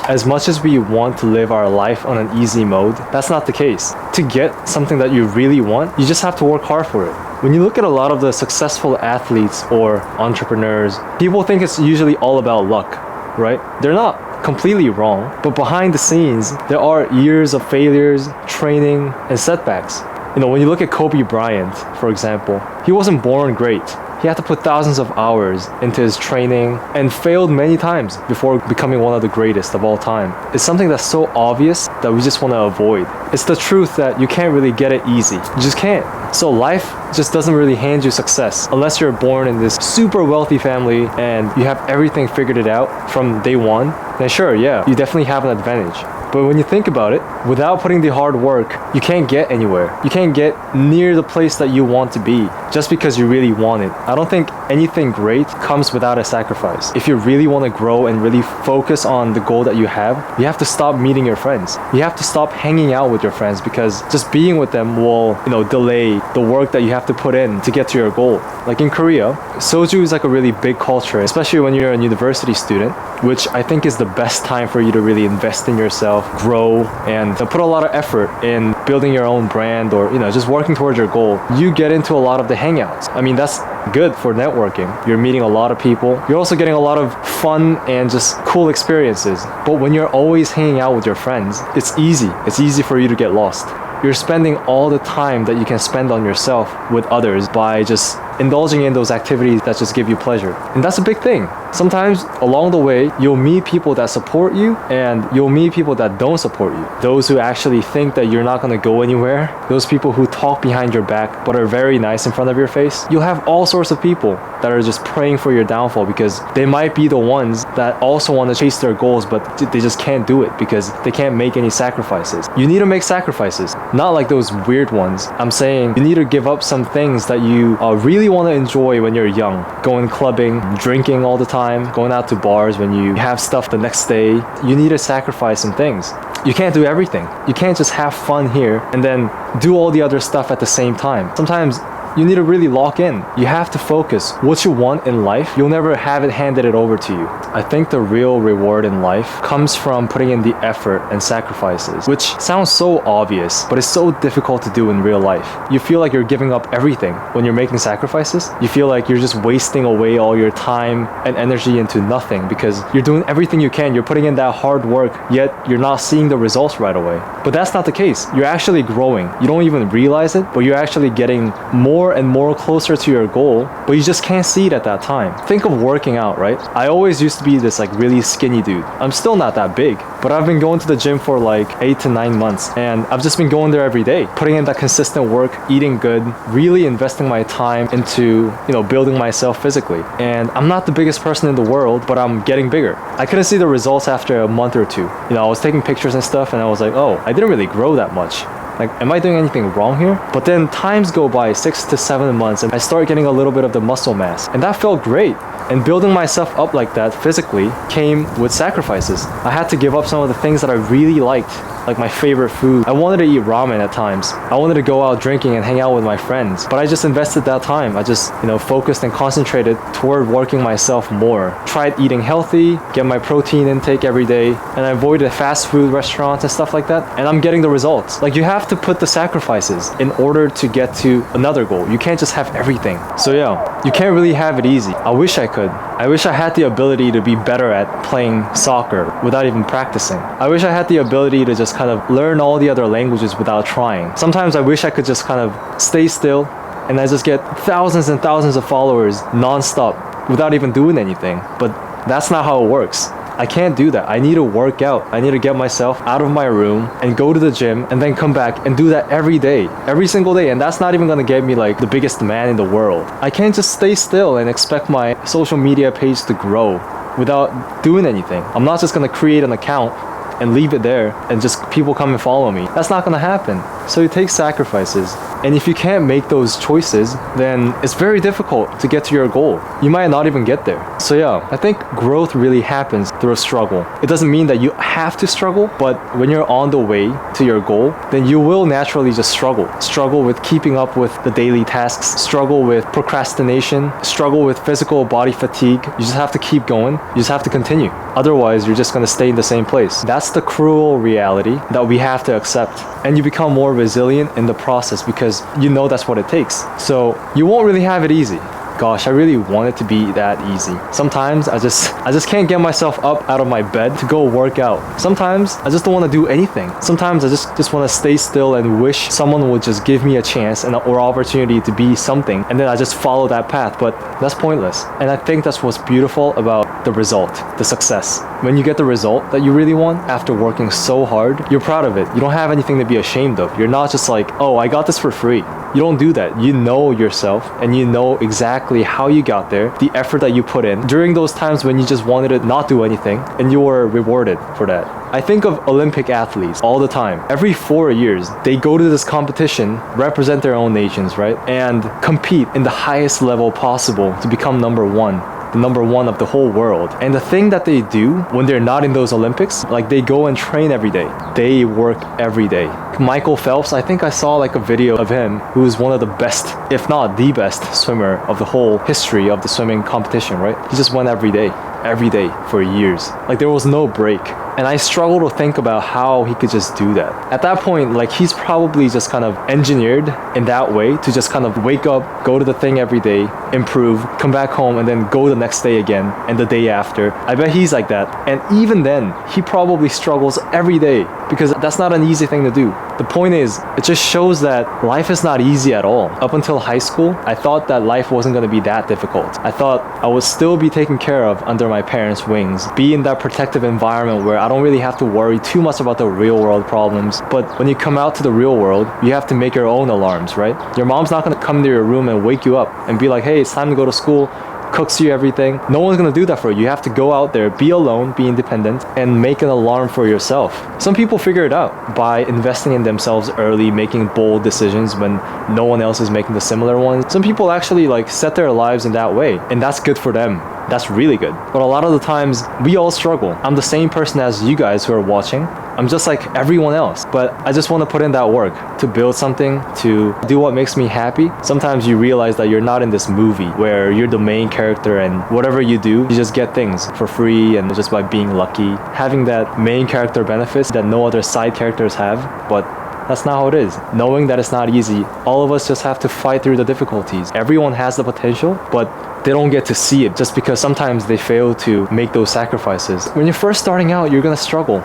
As much as we want to live our life on an easy mode, that's not the case. To get something that you really want, you just have to work hard for it. When you look at a lot of the successful athletes or entrepreneurs, people think it's usually all about luck, right? They're not completely wrong, but behind the scenes, there are years of failures, training, and setbacks. When you look at Kobe Bryant, for example, he wasn't born great. He had to put thousands of hours into his training and failed many times before becoming one of the greatest of all time. It's something that's so obvious that we just want to avoid. It's the truth that you can't really get it easy. You just can't. So life just doesn't really hand you success unless you're born in this super wealthy family and you have everything figured it out from day one. Then sure, yeah, you definitely have an advantage. But when you think about it, without putting the hard work, you can't get anywhere. You can't get near the place that you want to be just because you really want it. I don't think anything great comes without a sacrifice. If you really want to grow and really focus on the goal that you have to stop meeting your friends. You have to stop hanging out with your friends because just being with them will, delay the work that you have to put in to get to your goal. Like in Korea, soju is like a really big culture, especially when you're a university student, which I think is the best time for you to really invest in yourself, grow, and put a lot of effort in building your own brand or, just working towards your goal. You get into a lot of the hangouts. I mean, that's good for networking. You're meeting a lot of people. You're also getting a lot of fun and just cool experiences. But when you're always hanging out with your friends, it's easy. It's easy for you to get lost. You're spending all the time that you can spend on yourself with others by just indulging in those activities that just give you pleasure. And that's a big thing. Sometimes along the way, you'll meet people that support you and you'll meet people that don't support you. Those who actually think that you're not going to go anywhere, those people who talk behind your back but are very nice in front of your face. You'll have all sorts of people that are just praying for your downfall because they might be the ones that also want to chase their goals but they just can't do it because they can't make any sacrifices. You need to make sacrifices, not like those weird ones. I'm saying you need to give up some things that you really want to enjoy when you're young. Going clubbing, drinking all the time, going out to bars when you have stuff the next day. You need to sacrifice some things. You can't do everything. You can't just have fun here and then do all the other stuff at the same time. Sometimes you need to really lock in. You have to focus. What you want in life, you'll never have it handed over to you. I think the real reward in life comes from putting in the effort and sacrifices, which sounds so obvious, but it's so difficult to do in real life. You feel like you're giving up everything when you're making sacrifices. You feel like you're just wasting away all your time and energy into nothing because you're doing everything you can. You're putting in that hard work, yet you're not seeing the results right away. But that's not the case. You're actually growing. You don't even realize it, but you're actually getting more and more closer to your goal, but you just can't see it at that time. Think of working out, right? I always used to be this really skinny dude. I'm still not that big, but I've been going to the gym for 8 to 9 months and I've just been going there every day, putting in that consistent work, eating good, really investing my time into, building myself physically. And I'm not the biggest person in the world, but I'm getting bigger. I couldn't see the results after a month or two. I was taking pictures and stuff and I was like, oh, I didn't really grow that much. Am I doing anything wrong here? But then times go by 6 to 7 months and I start getting a little bit of the muscle mass. And that felt great. And building myself up like that physically came with sacrifices. I had to give up some of the things that I really liked, like my favorite food. I wanted to eat ramen at times. I wanted to go out drinking and hang out with my friends. But I just invested that time. I just, focused and concentrated toward working myself more. Tried eating healthy, get my protein intake every day, and I avoided fast food restaurants and stuff like that. And I'm getting the results. You have to put the sacrifices in order to get to another goal. You can't just have everything. So yeah, you can't really have it easy. I wish I could. I wish I had the ability to be better at playing soccer without even practicing. I wish I had the ability to just kind of learn all the other languages without trying. Sometimes I wish I could just kind of stay still and I just get thousands and thousands of followers non-stop without even doing anything. But that's not how it works. I can't do that. I need to work out. I need to get myself out of my room and go to the gym and then come back and do that every day, every single day. And that's not even going to get me the biggest man in the world. I can't just stay still and expect my social media page to grow without doing anything. I'm not just going to create an account and leave it there and just people come and follow me. That's not going to happen. So it takes sacrifices. And if you can't make those choices, then it's very difficult to get to your goal. You might not even get there. So yeah, I think growth really happens through a struggle. It doesn't mean that you have to struggle, but when you're on the way to your goal, then you will naturally just struggle. Struggle with keeping up with the daily tasks, struggle with procrastination, struggle with physical body fatigue. You just have to keep going. You just have to continue. Otherwise, you're just gonna stay in the same place. That's the cruel reality that we have to accept. And you become more resilient in the process because you know that's what it takes. So you won't really have it easy. Gosh, I really want it to be that easy. Sometimes I just can't get myself up out of my bed to go work out. Sometimes I just don't want to do anything. Sometimes I just want to stay still and wish someone would just give me a chance or opportunity to be something, and then I just follow that path, but that's pointless. And I think that's what's beautiful about the result, the success. When you get the result that you really want after working so hard, you're proud of it. You don't have anything to be ashamed of. You're not just like, oh, I got this for free. You don't do that. You know yourself and you know exactly how you got there, the effort that you put in during those times when you just wanted to not do anything, and you were rewarded for that. I think of Olympic athletes all the time. Every 4 years, they go to this competition, represent their own nations, right? And compete in the highest level possible to become number one. The number one of the whole world. And the thing that they do when they're not in those Olympics, like they go and train every day. They work every day. Michael Phelps, I think I saw like a video of him, who is one of the best, if not the best swimmer of the whole history of the swimming competition, right? He just went every day for years. Like there was no break. And I struggle to think about how he could just do that. At that point, like he's probably just kind of engineered in that way to just kind of wake up, go to the thing every day, improve, come back home, and then go the next day again and the day after. I bet he's like that. And even then, he probably struggles every day because that's not an easy thing to do. The point is, it just shows that life is not easy at all. Up until high school, I thought that life wasn't going to be that difficult. I thought I would still be taken care of under my parents' wings, be in that protective environment where I don't really have to worry too much about the real world problems. But when you come out to the real world, you have to make your own alarms, right? Your mom's not going to come to your room and wake you up and be like, hey, it's time to go to school, cooks you everything. No one's gonna do that for you. You have to go out there, be alone, be independent, and make an alarm for yourself. Some people figure it out by investing in themselves early, making bold decisions when no one else is making the similar ones. Some people actually like set their lives in that way, and that's good for them. That's really good. But a lot of the times, we all struggle. I'm the same person as you guys who are watching. I'm just like everyone else, but I just want to put in that work to build something, to do what makes me happy. Sometimes you realize that you're not in this movie where you're the main character and whatever you do, you just get things for free and just by being lucky. Having that main character benefits that no other side characters have, but that's not how it is. Knowing that it's not easy, all of us just have to fight through the difficulties. Everyone has the potential, but they don't get to see it just because sometimes they fail to make those sacrifices. When you're first starting out, you're gonna struggle.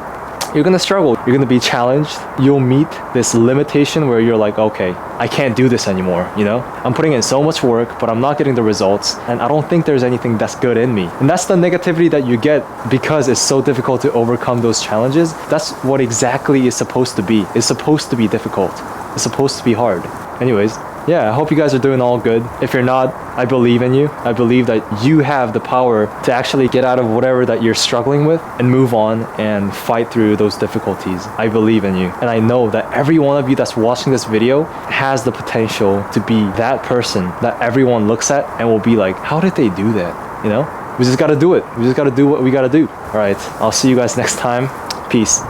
You're gonna be challenged. You'll meet this limitation where you're like, okay, I can't do this anymore, you know? I'm putting in so much work, but I'm not getting the results, and I don't think there's anything that's good in me. And that's the negativity that you get because it's so difficult to overcome those challenges. That's what exactly is supposed to be. It's supposed to be difficult. It's supposed to be hard. Anyways, yeah, I hope you guys are doing all good. If you're not, I believe in you. I believe that you have the power to actually get out of whatever that you're struggling with and move on and fight through those difficulties. I believe in you. And I know that every one of you that's watching this video has the potential to be that person that everyone looks at and will be like, how did they do that? You know? We just gotta do it. We just gotta do what we gotta do. All right, I'll see you guys next time. Peace.